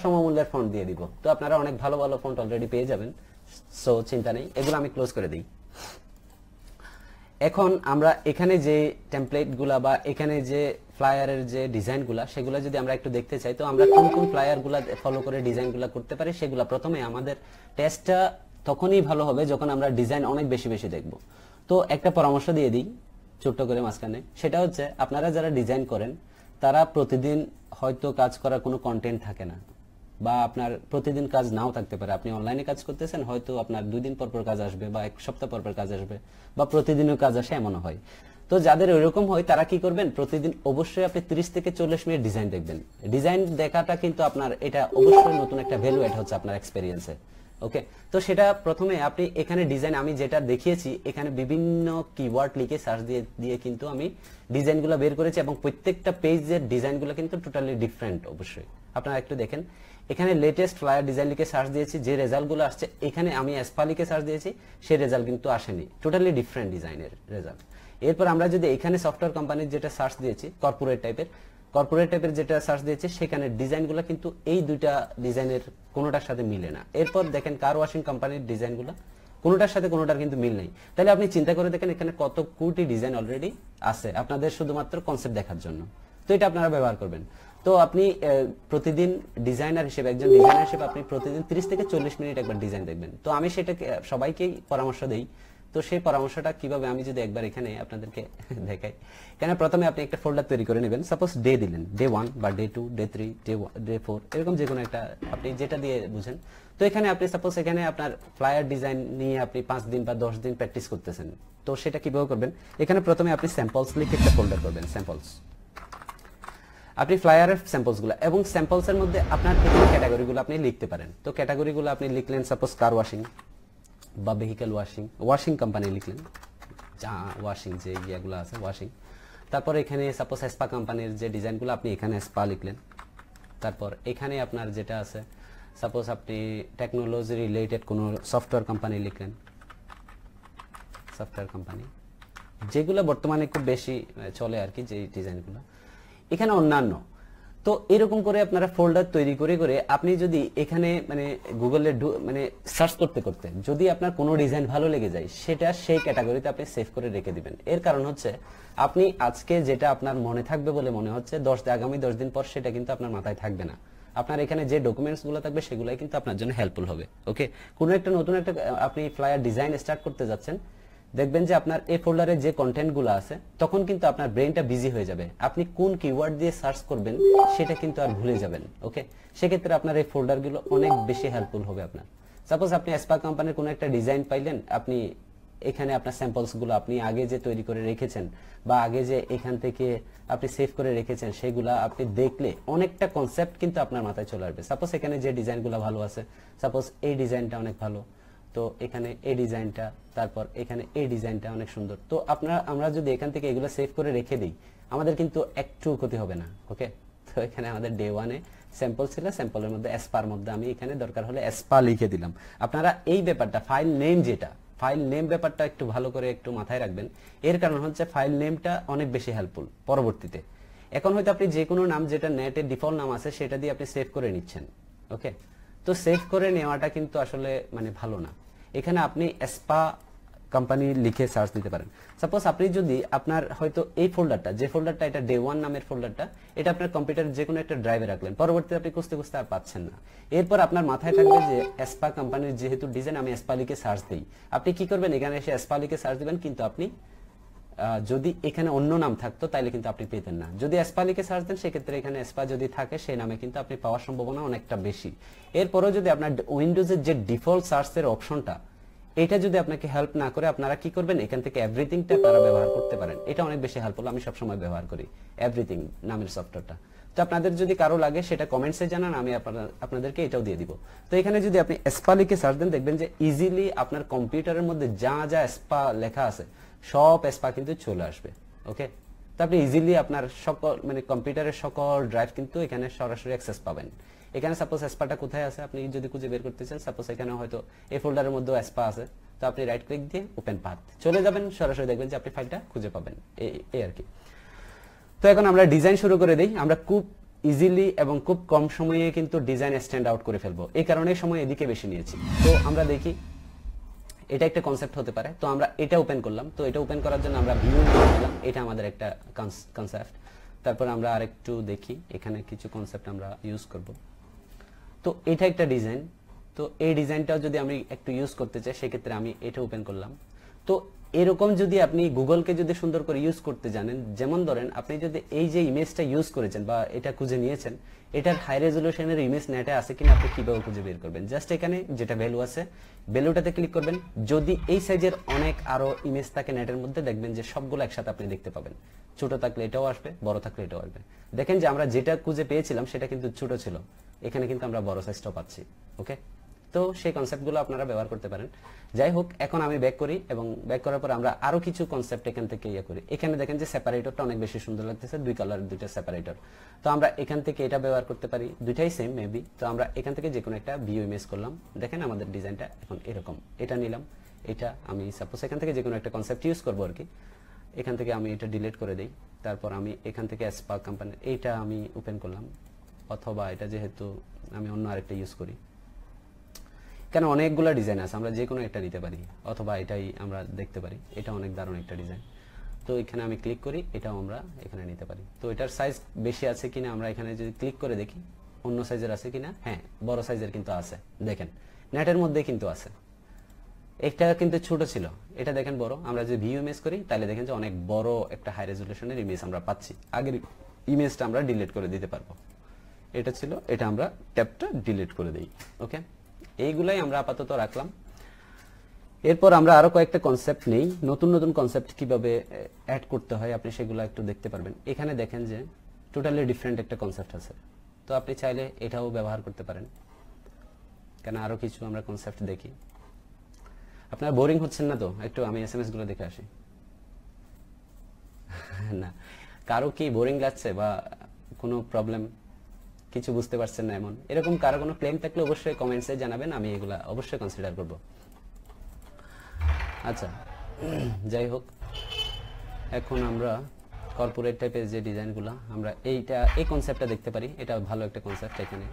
সমমূল্যের ফন্ট দিয়ে দিব। তো আপনারা অনেক ভালো ভালো ফন্ট অলরেডি পেয়ে যাবেন, সো চিন্তা নেই, এগুলো আমি ক্লোজ করে দিই। এখন আমরা এখানে যে টেমপ্লেটগুলা বা এখানে যে ফ্লায়ারের যে ডিজাইনগুলা সেগুলো যদি আমরা একটু দেখতে চাই, তো আমরা কোন কোন ফ্লায়ারগুলা ফলো করে ডিজাইনগুলা করতে পারি সেগুলা প্রথমে আমাদের টেস্টটা তখনই ভালো হবে যখন আমরা ডিজাইন অনেক বেশি বেশি দেখব। তো একটা পরামর্শ দিয়ে দিই ছোট্ট করে মাঝখানে, সেটা হচ্ছে আপনারা যারা ডিজাইন করেন তারা প্রতিদিন হয়তো কাজ করার কোনো কন্টেন্ট থাকে না, বা আপনার প্রতিদিন কাজ নাও থাকতে পারে। আপনি অনলাইনে কাজ করতেছেন, হয়তো আপনার 2 দিন পর পর কাজ আসবে বা 1 সপ্তাহ পর পর কাজ আসবে, বা প্রতিদিনও কাজ আসে, এমনও হয়। তো যাদের ওইরকম হয় তারা কি করবেন, প্রতিদিন অবশ্যই আপনি 30 থেকে 40 মিনিট ডিজাইন দেখবেন। ডিজাইন দেখাটা কিন্তু আপনার এটা অবশ্যই নতুন একটা ভ্যালু এড হচ্ছে আপনার এক্সপেরিয়েন্সে। ওকে, তো সেটা প্রথমে আপনি এখানে ডিজাইন আমি যেটা দেখিয়েছি এখানে বিভিন্ন কিওয়ার্ড লিখে সার্চ দিয়ে দিয়ে কিন্তু আমি ডিজাইনগুলো বের করেছি এবং প্রত্যেকটা পেজের ডিজাইনগুলো কিন্তু টোটালি ডিফারেন্ট। অবশ্যই আপনারা একটু দেখেন, এখানে লেটেস্ট ফ্লায়ার ডিজাইন লিখে সার্চ দিয়েছি, যে রেজাল্টগুলো আসছে এখানে আমি এসপা লিখে সার্চ দিয়েছি, সেই রেজাল্ট কিন্তু আসেনি, টোটালি ডিফারেন্ট ডিজাইনের রেজাল্ট। এরপর আমরা যদি এখানে সফটওয়্যার কোম্পানির যেটা সার্চ দিয়েছি কর্পোরেট টাইপের যেটা সার্চ দিয়েছি সেখানে ডিজাইনগুলো কিন্তু এই দুইটা ডিজাইনের কোনোটার সাথে মিলে না। এরপর দেখেন কার ওয়াশিং কোম্পানির ডিজাইনগুলো কোনোটার সাথে কোনোটার কিন্তু মিল নেই। তাহলে আপনি চিন্তা করে দেখেন এখানে কত কোটি ডিজাইন অলরেডি আছে আপনাদের শুধুমাত্র কনসেপ্ট দেখার জন্য। তো এটা আপনারা ব্যবহার করবেন। তো আপনি প্রতিদিন ডিজাইনার হিসেবে একজন ডিজাইনার হিসেবে আপনি প্রতিদিন 30 থেকে 40 মিনিট একবার ডিজাইন দেখবেন। তো আমি সেটাকে সবাইকেই পরামর্শ দেই। তো সেই পরামর্শটা কিভাবে আমি যদি একবার এখানে আপনাদেরকে দেখাই, এখানে প্রথমে আপনি একটা ফোল্ডার তৈরি করে নেবেন। সাপোজ ডে দিলেন, ডে 1 বা ডে 2, ডে 3, ডে 4 এরকম যে কোনো একটা আপনি যেটা দিয়ে বুঝেন। তো এখানে আপনি সাপোজ এখানে আপনার ফ্লায়ার ডিজাইন নিয়ে আপনি 5 দিন বা 10 দিন প্র্যাকটিস করতেছেন। তো সেটা কিভাবে করবেন, এখানে প্রথমে আপনি স্যাম্পলস লিখে একটা ফোল্ডার করবেন, স্যাম্পলস। আপনি ফ্লায়ারের স্যাম্পলসগুলো এবং স্যাম্পলসের মধ্যে আপনার এখানে ক্যাটাগরিগুলো আপনি লিখতে পারেন। তো ক্যাটাগরিগুলো আপনি লিখলেন সাপোজ কার ওয়াশিং বা ভেহিক্যাল ওয়াশিং কোম্পানি লিখলেন, যা ওয়াশিং যে ইয়েগুলো আছে ওয়াশিং। তারপর এখানে সাপোজ এসপা কোম্পানির যে ডিজাইনগুলো আপনি এখানে এসপা লিখলেন। তারপর এখানে আপনার যেটা আছে সাপোজ আপনি টেকনোলজি রিলেটেড কোনো সফটওয়্যার কোম্পানি লিখলেন, সফটওয়্যার কোম্পানি যেগুলো বর্তমানে খুব বেশি চলে আর কি, যে ডিজাইনগুলো এখানে অন্যান্য। তো এরকম করে আপনারা ফোল্ডার তৈরি করে করে আপনি যদি এখানে মানে গুগলে মানে সার্চ করতে করতে যদি আপনার কোনো ডিজাইন ভালো লেগে যায় সেটা সেই ক্যাটাগরিতে আপনি সেভ করে রেখে দিবেন। এর কারণ হচ্ছে আপনি আজকে যেটা আপনার মনে থাকবে বলে মনে হচ্ছে আগামী 10 দিন পর সেটা কিন্তু আপনার মাথায় থাকবে না। আপনার এখানে যে ডকুমেন্টস গুলো থাকবে সেগুলাই কিন্তু আপনার জন্য হেল্পফুল হবে। ওকে, কোনো একটা নতুন একটা আপনি ফ্লায়ার ডিজাইন স্টার্ট করতে যাচ্ছেন, দেখবেন যে আপনার এই ফোল্ডারে যে কন্টেন্টগুলো আছে তখন কিন্তু আপনার ব্রেনটা বিজি হয়ে যাবে, আপনি কোন কিওয়ার্ড দিয়ে সার্চ করবেন সেটা কিন্তু আর ভুলে যাবেন। ওকে, সেক্ষেত্রে আপনার এই ফোল্ডারগুলো অনেক বেশি হেল্পফুল হবে আপনার। সাপোজ আপনি এসপা কোম্পানির কোনো একটা ডিজাইন পাইলেন, আপনি এখানে আপনার স্যাম্পলস গুলো আপনি আগে যে তৈরি করে রেখেছেন বা আগে যে এখান থেকে আপনি সেভ করে রেখেছেন সেগুলা আপনি দেখলে অনেকটা কনসেপ্ট কিন্তু আপনার মাথায় চলে আসবে। সাপোজ এখানে যে ডিজাইনগুলো ভালো আছে, সাপোজ এই ডিজাইনটা অনেক ভালো, তো এখানে এই ডিজাইনটা, তারপর এখানে এই ডিজাইনটা অনেক সুন্দর। তো আমরা যদি এখান থেকে এগুলো সেভ করে রেখে দিই আমাদের কিন্তু একটু ক্ষতি হবে না। ওকে, তো এখানে আমাদের ডে 1 এ স্যাম্পল ছিল, স্যাম্পলের মধ্যে এসপার মধ্যে আমি এখানে দরকার হলে এসপা লিখে দিলাম। আপনারা এই ব্যাপারটা ফাইল নেম ব্যাপারটা একটু ভালো করে একটু মাথায় রাখবেন। এর কারণ হচ্ছে ফাইল নেমটা অনেক বেশি হেল্পফুল পরবর্তীতে। এখন হয়তো আপনি যে কোনো নাম যেটা নেটের ডিফল্ট নাম আছে সেটা দিয়ে আপনি সেভ করে নিচ্ছেন। ওকে, তো সেভ করে নেওয়াটা কিন্তু আসলে মানে ভালো না। এখানে আপনি এসপা কোম্পানি লিখে সার্চ দিতে পারেন। সাপোজ আপনি যদি আপনার হয়তো এই ফোল্ডারটা যে ফোল্ডারটা এটা ডে 1 নামের ফোল্ডারটা, এটা আপনার কম্পিউটারের যে কোনো একটা ড্রাইভে রাখলেন, পরবর্তীতে আপনি খুঁজতে খুঁজতে আর পাচ্ছেন না। এরপর আপনার মাথায় থাকবে যে এসপা কোম্পানির যেহেতু ডিজাইন আমি এসপা লিখে সার্চ দিই, আপনি কি করবেন এখানে এসে এসপা লিখে সার্চ দিবেন, কিন্তু আপনি যদি এখানে অন্য নাম থাকতো তাহলে কিন্তু আপনি পেতেন না। যদি এসপা লিখে সার্চ দেন সেক্ষেত্রে এখানে এসপা যদি থাকে সেই নামে কিন্তু আপনি পাওয়ার সম্ভাবনা অনেকটা বেশি। এরপরও যদি আপনার উইন্ডোজের যে ডিফল্ট সার্চের অপশনটা এটা যদি আপনাকে হেল্প না করে, আপনারা কি করবেন এখান থেকে এভরিথিংটা আপনারা ব্যবহার করতে পারেন। এটা অনেক বেশি হেল্পফুল, আমি সবসময় ব্যবহার করি এভরিথিং নামের সফটওয়্যারটা। তো আপনাদের যদি কারো লাগে সেটা কমেন্টসে জানান, আমি আপনাদেরকে এটাও দিয়ে দিব। তো এখানে যদি আপনি এসপা লিখে সার্চ দেন দেখবেন যে ইজিলি আপনার কম্পিউটারের মধ্যে যা যা এসপা লেখা আছে সব এসপা কিন্তু চলে আসবে। ওকে, তো আপনি ইজিলি আপনার সকল মানে কম্পিউটারের সকল ড্রাইভ কিন্তু এখানে সরাসরি অ্যাক্সেস পাবেন। এখানে সাপোজ এসপাটা কোথায় আছে আপনি যদি খুঁজে বের করতে চান, সাপোজ এখানে হয়তো এই ফোল্ডারের মধ্যে এসপা আছে, তো আপনি রাইট ক্লিক দিয়ে ওপেন পাথ চলে যাবেন, সরাসরি দেখবেন যে আপনি ফাইলটা খুঁজে পাবেন। এই আর কি। তো এখন আমরা ডিজাইন শুরু করে দেই। আমরা খুব ইজিলি এবং খুব কম সময়ে কিন্তু ডিজাইন স্ট্যান্ড আউট করে ফেলবো, এই কারণে সময় এদিকে বেশি নিয়েছি। তো আমরা দেখি এটা একটা কনসেপ্ট হতে পারে। তো আমরা এটা ওপেন করলাম, তো এটা ওপেন করার জন্য আমরা ভিউ নিলাম, এটা আমাদের একটা কনসেপ্ট। তারপর আমরা আরেকটু দেখি এখানে কিছু কনসেপ্ট আমরা ইউজ করব। তো এটা একটা ডিজাইন, তো এই ডিজাইনটাও যদি আমি একটু ইউজ করতে চাই সেক্ষেত্রে আমি এটা ওপেন করলাম। তো এরকম যদি আপনি গুগলকে যদি সুন্দর করে ইউজ করতে জানেন, যেমন ধরেন আপনি যদি এই যে ইমেজটা ইউজ করেছেন বা এটা খুঁজে নিয়েছেন, এটার হাই রেজলিউশনের ইমেজ নেটে আছে কিনা আপনি কিভাবে খুঁজে বের করবেন, জাস্ট এখানে যেটা ভ্যালু আছে ভ্যালুটাতে ক্লিক করবেন। যদি এই সাইজের অনেক আরো ইমেজ থাকে নেটের মধ্যে, দেখবেন যে সবগুলো একসাথে আপনি দেখতে পাবেন। ছোট থাকলে এটাও আসবে, বড় থাকলে এটাও আসবে। দেখেন যে আমরা যেটা খুঁজে পেয়েছিলাম সেটা কিন্তু ছোট ছিল, এখানে কিন্তু আমরা বড় সাইজটাও পাচ্ছি। ওকে, তো সেই কনসেপ্টগুলো আপনারা ব্যবহার করতে পারেন। যাই হোক, এখন আমি ব্যাক করি এবং ব্যাক করার পর আমরা আরো কিছু কনসেপ্ট এখান থেকে ইয়ে করি। এখানে দেখেন যে সেপারেটরটা অনেক বেশি সুন্দর লাগতেছে, দুই কালার দুইটা সেপারেটর। তো আমরা এখান থেকে এটা ব্যবহার করতে পারি, দুইটাই সেম মেবি। তো আমরা এখান থেকে যে কোনো একটা ভিউ ইমেজ করলাম, দেখেন আমাদের ডিজাইনটা এখন এরকম। এটা নিলাম, এটা আমি সাপোজ এখান থেকে যে কোনো একটা কনসেপ্ট ইউজ করবো আর কি। এখান থেকে আমি এটা ডিলিট করে দিই, তারপর আমি এখান থেকে স্পার্ক কোম্পানি এইটা আমি ওপেন করলাম, অথবা এটা যেহেতু আমি অন্য আরেকটা ইউজ করি, কেন অনেকগুলো ডিজাইন আছে, আমরা যে কোনো একটা নিতে পারি, অথবা এটাই আমরা দেখতে পারি। এটা অনেক দারুণ একটা ডিজাইন। তো এখানে আমি ক্লিক করি, এটাও আমরা এখানে নিতে পারি। তো এটার সাইজ বেশি আছে কিনা আমরা এখানে যদি ক্লিক করে দেখি, অন্য সাইজের আছে কিনা, হ্যাঁ বড় সাইজের কিন্তু আছে, দেখেন নেটের মধ্যে কিন্তু আছে। একটা কিন্তু ছোট ছিল, এটা দেখেন বড়। আমরা যদি ভিউ ইমেজ করি তাহলে দেখেন যে অনেক বড় একটা হাই রেজুলেশনের ইমেজ আমরা পাচ্ছি। আগের ইমেজটা আমরা ডিলিট করে দিতে পারবো। এটা ছিল, এটা আমরা ট্যাবটা ডিলিট করে দেই। ওকে, এইগুলাই আমরা আপাতত রাখলাম। এরপর আমরা আরো কয়েকটা কনসেপ্ট নেই, নতুন নতুন কনসেপ্ট কিভাবে অ্যাড করতে হয় আপনি সেগুলো একটু দেখতে পারবেন। এখানে দেখেন যে টোটালি ডিফারেন্ট একটা কনসেপ্ট আছে, তো আপনি চাইলে এটাও ব্যবহার করতে পারেন। কেন আরো কিছু আমরা কনসেপ্ট দেখি। আপনার বোরিং হচ্ছেন না তো? একটু আমি এসএমএস গুলো দেখে আসি। না, কারো কি বোরিং লাগছে বা কোনো প্রবলেম, কিছু বুঝতে পারছেন না এমন এরকম কারো কোনো ক্লেম থাকলে অবশ্যই কমেন্টসে জানাবেন, আমি এগুলা অবশ্যই কনসিডার করব। আচ্ছা, যাই হোক, এখন আমরা কর্পোরেট টাইপের যে ডিজাইনগুলো আমরা এই কনসেপ্টটা দেখতে পারি। এটা ভালো একটা কনসেপ্ট এখানে,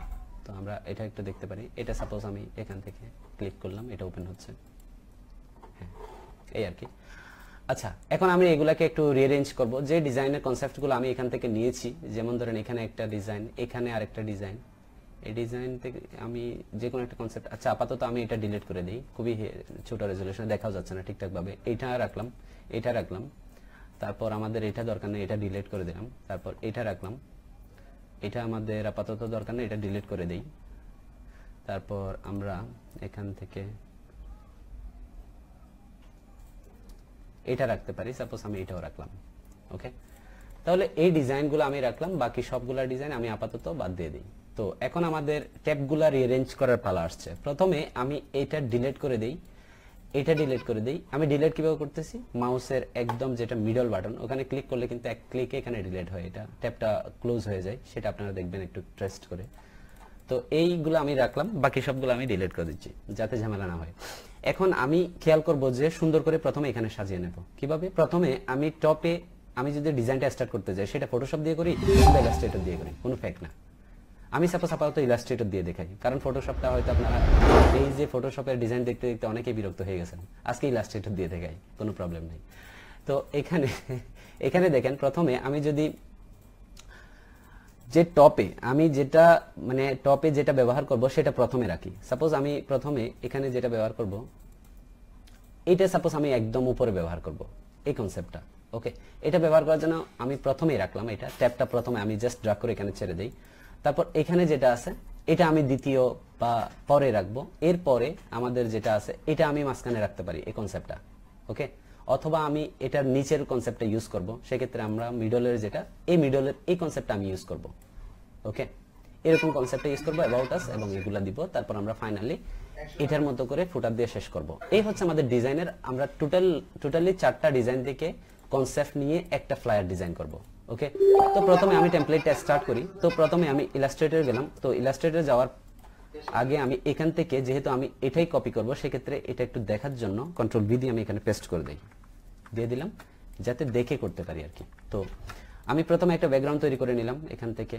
তো আমরা এটা একটু দেখতে পারি। এটা সাপোজ আমি এখান থেকে ক্লিক করলাম, এটা ওপেন হচ্ছে, হ্যাঁ এই আর কি। আচ্ছা, এখন আমি এগুলাকে একটু রিঅ্যারেঞ্জ করব। যে ডিজাইনের কনসেপ্টগুলো আমি এখান থেকে নিয়েছি, যেমন ধরেন এখানে একটা ডিজাইন, এখানে আরেকটা ডিজাইন, এই ডিজাইন থেকে আমি যে কোনো একটা কনসেপ্ট, আচ্ছা আপাতত আমি এটা ডিলিট করে দিই, খুবই ছোট রেজুলেশনে দেখাও যাচ্ছে না ঠিকঠাক ভাবে। এটা রাখলাম, এটা রাখলাম, তারপর আমাদের এটা দরকার নেই, এটা ডিলিট করে দিলাম। তারপর এটা রাখলাম, এটা আমাদের আপাতত দরকার নেই, এটা ডিলিট করে দেই। তারপর আমরা এখান থেকে এটা রাখতে পারি, সাপোজ আমি এটাও রাখলাম। ওকে, তাহলে এই ডিজাইনগুলো আমি রাখলাম, বাকি সবগুলা ডিজাইন আমি আপাতত বাদ দিয়ে দিই। তো এখন আমাদের ট্যাবগুলা রিঅ্যারেঞ্জ করার পালা আসছে। প্রথমে আমি এটা ডিলিট করে দেই, এটা ডিলিট করে দেই। আমি ডিলিট কিভাবে করতেছি, মাউসের একদম যেটা মিডল বাটন, ওখানে ক্লিক করলে কিন্তু এক ক্লিকে এখানে ডিলিট হয়, এটা ট্যাবটা ক্লোজ হয়ে যায়। সেটা আপনারা দেখবেন একটু ট্রেস্ট করে। তো এইগুলো আমি রাখলাম, বাকি সবগুলো আমি ডিলিট করে দিচ্ছি যাতে ঝামেলা না হয়। এখন আমি খেয়াল করব যে সুন্দর করে প্রথমে এখানে সাজিয়ে নেব। কিভাবে? প্রথমে আমি টপে আমি যদি ডিজাইনটা স্টার্ট করতে যাই, সেটা ফটোশপ দিয়ে করি, ইলাস্ট্রেটর দিয়ে করি, কোনো ফেক না। আমি সাপোজ আপাতত ইলাস্ট্রেটর দিয়ে দেখাই, কারণ ফটোশপটা হয়তো আপনারা এই যে ফটোশপের ডিজাইন দেখতে দেখতে অনেকেই বিরক্ত হয়ে গেছেন। আজকে ইলাস্ট্রেটর দিয়ে দেখাই, কোনো প্রবলেম নেই। তো এখানে দেখেন, প্রথমে আমি যদি যে টপে আমি যেটা মানে টপে যেটা ব্যবহার করব সেটা প্রথমে রাখি। সাপোজ আমি প্রথমে এখানে যেটা ব্যবহার করব, এটা সাপোজ আমি একদম উপরে ব্যবহার করব এই কনসেপ্টটা। ওকে, এটা ব্যবহার করার জন্য আমি প্রথমেই রাখলাম, এটা ট্যাবটা প্রথমে আমি জাস্ট ড্র্যাগ করে এখানে ছেড়ে দেই। তারপর এখানে যেটা আছে এটা আমি দ্বিতীয় বা পরে রাখবো। এরপরে আমাদের যেটা আছে এটা আমি মাঝখানে রাখতে পারি এই কনসেপ্টটা। ওকে, অথবা আমি এটার নিচের কনসেপ্টটা ইউজ করব, সেক্ষেত্রে আমরা মিডলের যেটা এই মিডলের এই কনসেপ্টটা আমি ইউজ করব। ওকে, এরকম কনসেপ্টটা ইউজ করব, অ্যাবাউট আস এবং এগুলা দিব। তারপর আমরা ফাইনালি এটার মতো করে ফুটার দিয়ে শেষ করব। এই হচ্ছে আমাদের ডিজাইনের, আমরা টোটালি 4টা ডিজাইন থেকে কনসেপ্ট নিয়ে একটা ফ্লায়ার ডিজাইন করব। ওকে, তো প্রথমে আমি টেমপ্লেটটা স্টার্ট করি। তো প্রথমে আমি ইলাস্ট্রেটর গেলাম। তো ইলাস্ট্রেটর যাওয়ার আগে আমি এখান থেকে, যেহেতু আমি এটাই কপি করব, সেক্ষেত্রে এটা একটু দেখার জন্য কন্ট্রোল ভি দিয়ে আমি এখানে পেস্ট করে দিই, দিয়ে দিলাম যাতে দেখে করতে পারি আর কি। তো আমি প্রথমে একটা ব্যাকগ্রাউন্ড তৈরি করে নিলাম এখান থেকে।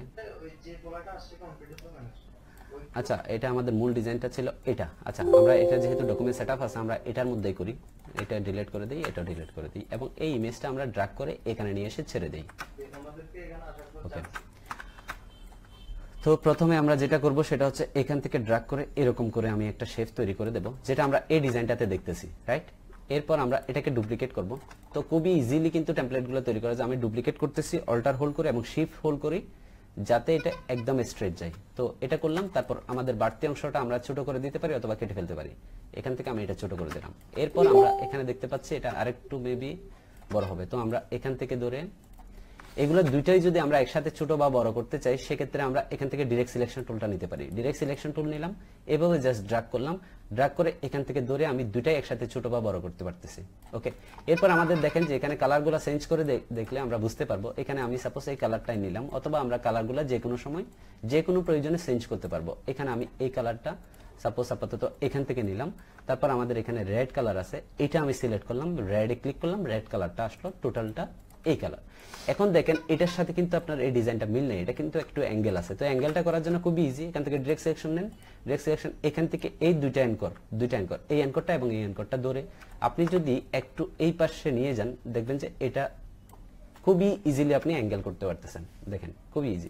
আচ্ছা, এটা আমাদের মূল ডিজাইনটা ছিল এটা। আচ্ছা, আমরা এটা যেহেতু ডকুমেন্ট সেটআপ আছে, আমরা এটার মধ্যেই করি। এটা ডিলিট করে দিই, এটা ডিলিট করে দিই, এবং এই ইমেজটা আমরা ড্র্যাগ করে এখানে নিয়ে এসে ছেড়ে দেই। ওকে, তো প্রথমে আমরা যেটা করব সেটা হচ্ছে এখান থেকে ড্র্যাগ করে এরকম করে আমি একটা শেপ তৈরি করে দেব, যেটা আমরা এই ডিজাইনটাতে দেখতেছি, রাইট? এরপর আমরা এটাকে ডুপ্লিকেট করব। তো খুবই ইজিলি কিন্তু টেমপ্লেটগুলো তৈরি করা যায়। আমি ডুপ্লিকেট করতেছি, অল্টার হোল্ড করে এবং শিফট হোল্ড করি, যাতে এটা একদম স্ট্রেট যায়। তো এটা করলাম। তারপর আমাদের বাড়তি অংশটা আমরা ছোট করে দিতে পারি অথবা কেটে ফেলতে পারি। এখান থেকে আমি এটা ছোট করে দিলাম। এরপর আমরা এখানে দেখতে পাচ্ছি এটা আরেকটু মেবি বড় হবে। তো আমরা এখান থেকে ধরে এগুলো দুইটাই যদি আমরা একসাথে ছোট বা বড় করতে চাই সেক্ষেত্রে আমরা এখান থেকে ডাইরেক্ট সিলেকশন টুলটা নিতে পারি। ডাইরেক্ট সিলেকশন টুল নিলাম, এভাবে জাস্ট ড্র্যাগ করলাম, ড্র্যাগ করে এখান থেকে ধরে আমি দুইটাই একসাথে ছোট বা বড় করতে পারতেছি। ওকে, এরপর আমাদের দেখেন যে এখানে কালারগুলো চেঞ্জ করে দেখলে আমরা বুঝতে পারবো। এখানে আমি সাপোজ এই কালারটাই নিলাম, অথবা আমরা কালারগুলো যে কোনো সময় যে কোনো প্রয়োজনে চেঞ্জ করতে পারবো। এখানে আমি এই কালারটা সাপোজ আপাতত এখান থেকে নিলাম, তারপর আমাদের এখানে রেড কালার আছে, এটা আমি সিলেক্ট করলাম, রেডে ক্লিক করলাম, রেড কালারটা আসলো, টোটালটা এই কালার। এখন দেখেন এটার সাথে কিন্তু আপনার এই ডিজাইনটা মিল নেই, এটা কিন্তু একটু অ্যাঙ্গেল আছে। তো অ্যাঙ্গেলটা করার জন্য খুবই ইজি, এখান থেকে ডাইরেক্ট সিলেকশন নেন, ডাইরেক্ট সিলেকশন এখান থেকে এই দুইটা অ্যাঙ্কর, এই অ্যাঙ্করটা এবং এই অ্যাঙ্করটা ধরে আপনি যদি একটু এই পাশে নিয়ে যান দেখবেন যে এটা খুবই ইজিলি আপনি অ্যাঙ্গেল করতে পারতেছেন, দেখেন খুবই ইজি।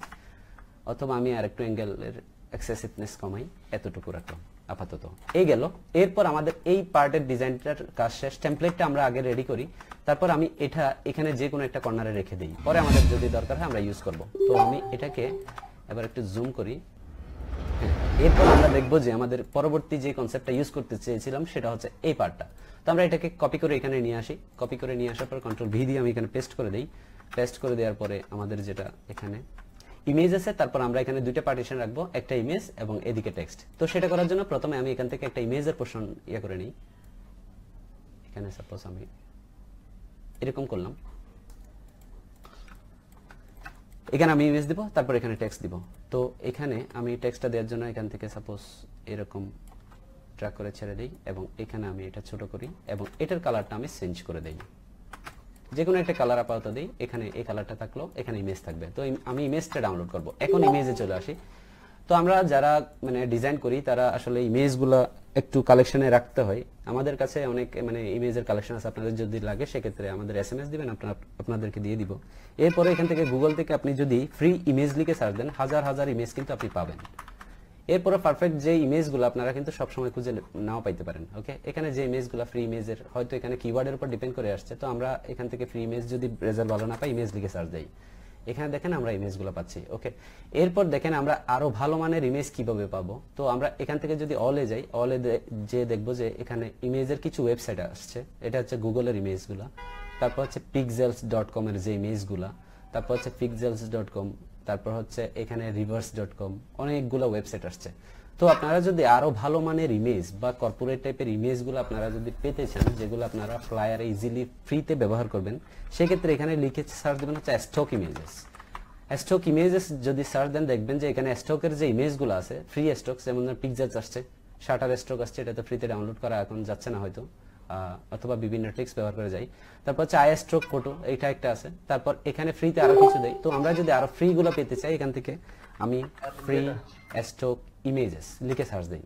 অথবা আমি আর একটু অ্যাঙ্গেলের এক্সেসিভনেস কমাই, এতটুকু রাখলাম আপাতত। এই গেল। এরপর আমাদের এই পার্টের ডিজাইনটার কাজ শেষ। টেমপ্লেটটা আমরা আগে রেডি করি, তারপর আমি এটা এখানে যে কোনো একটা কর্নারে রেখে দিই, পরে আমাদের যদি দরকার হয় আমরা ইউজ করব। তো আমি এটাকে এবার একটু জুম করি। এরপর আমরা দেখব যে আমাদের পরবর্তী যে কনসেপ্টটা ইউজ করতে চেয়েছিলাম সেটা হচ্ছে এই পার্টটা। তো আমরা এটাকে কপি করে এখানে নিয়ে আসি, কপি করে নিয়ে আসার পর কন্ট্রোল ভি দিয়ে আমি এখানে পেস্ট করে দেই। পেস্ট করে দেওয়ার পরে আমাদের যেটা এখানে ইমেজ আছে, তারপর আমরা এখানে দুইটা পার্টিশন রাখবো, একটা ইমেজ এবং এদিকে টেক্সট। তো সেটা করার জন্য প্রথমে আমি এখান থেকে একটা ইমেজের পোরশন করে নিই। এখানে সাপোজ আমি এরকম করলাম, এখানে আমি ইমেজ দিব, তারপর এখানে টেক্সট দিব। তো এখানে আমি টেক্সটটা দেওয়ার জন্য এখান থেকে সাপোজ এরকম ড্র্যাগ করে ছেড়ে দিই, এবং এখানে আমি এটা ছোট করি, এবং এটার কালারটা আমি চেঞ্জ করে দেই, যে কোনো একটা কালার আপাতত দিই। এখানে এই কালারটা থাকলো, এখানে ইমেজ থাকবে। তো আমি ইমেজটা ডাউনলোড করব। এখন ইমেজে চলে আসি। তো আমরা যারা মানে ডিজাইন করি তারা আসলে ইমেজগুলো একটু কালেকশনে রাখতে হয়। আমাদের কাছে অনেক মানে ইমেজের কালেকশন আছে, আপনাদের যদি লাগে সেক্ষেত্রে আমাদের এসএমএস দিবেন, আপনাদেরকে দিয়ে দিব। এরপরে এখান থেকে গুগল থেকে আপনি যদি ফ্রি ইমেজ লিখে সার্চ দেন, হাজার হাজার ইমেজ কিন্তু আপনি পাবেন। এরপরে পারফেক্ট যে ইমেজগুলো আপনারা কিন্তু সবসময় খুঁজে নাও পাইতে পারেন। ওকে, এখানে যে ইমেজগুলো ফ্রি ইমেজের হয়তো এখানে কিওয়ার্ডের উপর ডিপেন্ড করে আসছে। তো আমরা এখান থেকে ফ্রি ইমেজ যদি রেজাল্ট ভালো না পাই, ইমেজ লিখে সার্চ দেই, এখানে দেখেন আমরা ইমেজগুলো পাচ্ছি। ওকে, এরপর দেখেন আমরা আরো ভালো মানের ইমেজ কিভাবে পাবো। তো আমরা এখান থেকে যদি অলে যাই, অলে যে দেখবো যে এখানে ইমেজের কিছু ওয়েবসাইট আসছে। এটা হচ্ছে গুগলের ইমেজগুলো, তারপর হচ্ছে pixels.com এর যে ইমেজগুলো, তারপর হচ্ছে pixels.com, তারপর হচ্ছে এখানে reverse.com, অনেকগুলো ওয়েবসাইট আসছে। তো আপনারা যদি আরো ভালো মানের ইমেজ বা কর্পোরেট টাইপের ইমেজগুলো আপনারা যদি পেতে চান, যেগুলো আপনারা ফ্লায়ারে ইজিলি ফ্রিতে ব্যবহার করবেন, সেক্ষেত্রে এখানে লিখে সার্চ দেবেন হচ্ছে স্টক ইমেজেস। স্টক ইমেজেস যদি সার্চ দেন দেখবেন যে এখানে স্টকের যে ইমেজগুলো আছে, ফ্রি স্টক, যেমন পিক্সেলস আসছে, শাটার স্টক আসছে, এটা তো ফ্রিতে ডাউনলোড করা এখন যাচ্ছে না হয়তো, অথবা বিভিন্ন ট্রিক্স ব্যবহার করে যাই। তারপর হচ্ছে আই স্ট্রোক ফটো, এইটা একটা আছে। তারপর এখানে ফ্রিতে আরো কিছু দেয়। তো আমরা যদি আরো ফ্রি গুলো পেতে চাই, এখান থেকে আমি ফ্রি স্টক ইমেজেস লিখে সার্চ দিই।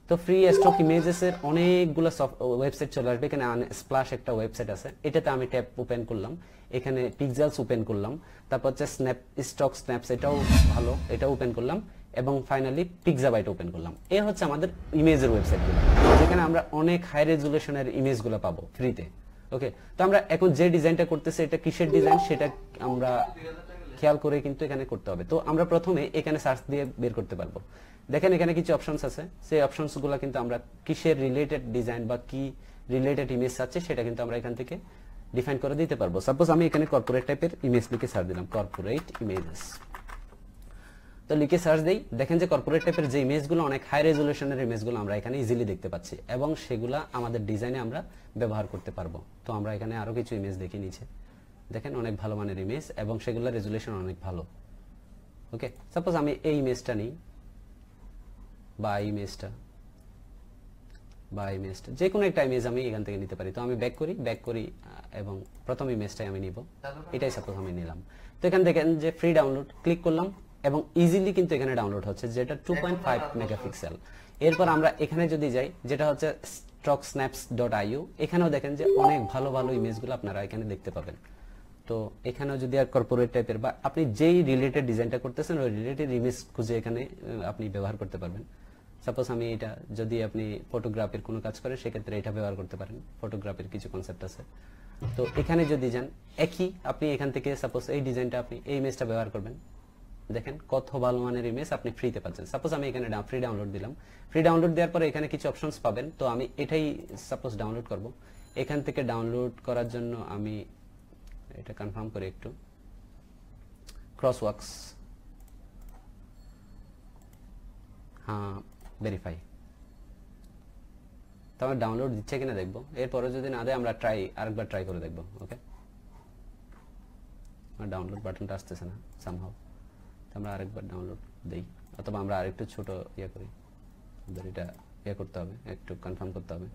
তো ফ্রি স্টক ইমেজেস এর অনেকগুলো ওয়েবসাইট চলে আসবে। এখানে স্প্ল্যাশ একটা ওয়েবসাইট আছে, এটাতে আমি ট্যাব ওপেন করলাম, এখানে পিক্সেলস ওপেন করলাম, তারপর হচ্ছে স্ন্যাপ স্টক স্ন্যাপস, এটাও ভালো, এটা ওপেন করলাম, এবং ফাইনালি পিক্সাবাইট ওপেন করলাম। এই হচ্ছে আমাদের ইমেজের ওয়েবসাইটগুলো, যেখানে আমরা অনেক হাই রেজুলেশনের ইমেজগুলো পাবো ফ্রিতে। ওকে, তো আমরা এখন যে ডিজাইনটা করতেছি এটা কিসের ডিজাইন সেটা আমরা খেয়াল করে কিন্তু এখানে করতে হবে। তো আমরা প্রথমে এখানে সার্চ দিয়ে বের করতে পারবো। দেখেন এখানে কিছু অপশনস আছে, সেই অপশনসগুলো কিন্তু আমরা কিসের রিলেটেড ডিজাইন বা কি রিলেটেড ইমেজ আছে সেটা কিন্তু আমরা এখান থেকে ডিফাইন করে দিতে পারবো। সাপোজ আমি এখানে কর্পোরেট টাইপের ইমেজ লিখে সার্চ দিলাম, কর্পোরেট ইমেজেস। তো লিখে সার্চ দেই, দেখেন যে কর্পোরেট টাইপের যে ইমেজগুলো অনেক হাই রেজুলেশনের ইমেজগুলো আমরা এখানে ইজিলি দেখতে পাচ্ছি, এবং সেগুলা আমাদের ডিজাইনে আমরা ব্যবহার করতে পারবো। তো আমরা এখানে আরো কিছু ইমেজ দেখি নিচে, দেখেন অনেক ভালো মানের ইমেজ, এবং সেগুলোর রেজুলেশন অনেক ভালো। ওকে, সাপোজ আমি এই ইমেজটা নিই, বা ইমেজটা যে কোনো একটা ইমেজ আমি এখান থেকে নিতে পারি। তো আমি ব্যাক করি এবং প্রথম ইমেজটাই আমি নিব, এটাই সাপোজ আমি নিলাম। তো এখানে দেখেন যে ফ্রি ডাউনলোড, ক্লিক করলাম এবং ইজিলি কিন্তু এখানে ডাউনলোড হচ্ছে, যেটা 2.5 মেগাপিক্সেল। এরপর আমরা এখানে যদি যাই, যেটা হচ্ছে stocksnaps.io, এখানেও দেখেন যে অনেক ভালো ভালো ইমেজগুলো আপনারা এখানে দেখতে পাবেন। তো এখানেও যদি আর কর্পোরেট টাইপের বা আপনি যেই রিলেটেড ডিজাইনটা করতেছেন ওই রিলেটেড ইমেজ খুঁজে এখানে আপনি ব্যবহার করতে পারবেন। সাপোজ আমি এটা, যদি আপনি ফটোগ্রাফির কোনো কাজ করেন সেক্ষেত্রে এটা ব্যবহার করতে পারেন, ফটোগ্রাফির কিছু কনসেপ্ট আছে। তো এখানে যদি যান, একই আপনি এখান থেকে সাপোজ এই ডিজাইনটা আপনি এই ইমেজটা ব্যবহার করবেন, দেখেন কত ভালো মানের ইমেজ আপনি ফ্রিতে পাচ্ছেন। সাপোজ আমি এখানে ফ্রি ডাউনলোড দিলাম, ফ্রি ডাউনলোড দেওয়ার পরে এখানে কিছু অপশনস পাবেন। তো আমি এটাই সাপোজ ডাউনলোড করব। এখান থেকে ডাউনলোড করার জন্য আমি এটা কনফার্ম করি একটু, ক্রসওয়ার্কস, হ্যাঁ ভেরিফাই। তো আমরা ডাউনলোড দিচ্ছে কিনা দেখবো, এরপরে যদি না দেয় আমরা আরেকবার ট্রাই করে দেখবো। ওকে, আমার ডাউনলোড বাটনটা আসতেছে না সামহাউ, তো আমরা আরেকবার ডাউনলোড দেই, অথবা আমরা আরেকটু ছোট ইয়ে করি, এটা ইয়ে করতে হবে, একটু কনফার্ম করতে হবে।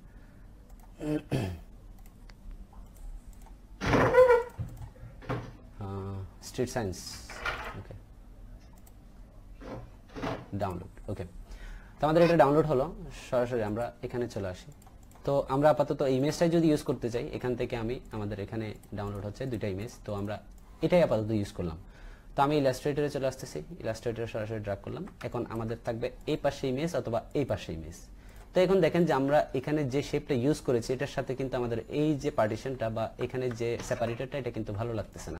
Street science, okay download. Okay, তো আমাদের এটা ডাউনলোড হলো, সরাসরি আমরা এখানে চলে আসি। তো আমরা আপাতত ইমেজটাই যদি ইউজ করতে চাই, এখান থেকে আমাদের এখানে ডাউনলোড হচ্ছে দুইটা ইমেজ, তো আমরা এটাই আপাতত ইউজ করলাম। তো আমি ইলাস্ট্রেটরে চলে আসতেছি, ইলাস্ট্রেটরে সরাসরি ড্র্যাগ করলাম। এখন আমাদের থাকবে এই পাশে ইমেজ অথবা এই পাশে ইমেজ। তো এখন দেখেন যে আমরা এখানে যে শেপটা ইউজ করেছি এটার সাথে কিন্তু আমাদের এই যে পার্টিশনটা বা এখানে যে সেপারেটরটা এটা কিন্তু ভালো লাগতেছে না।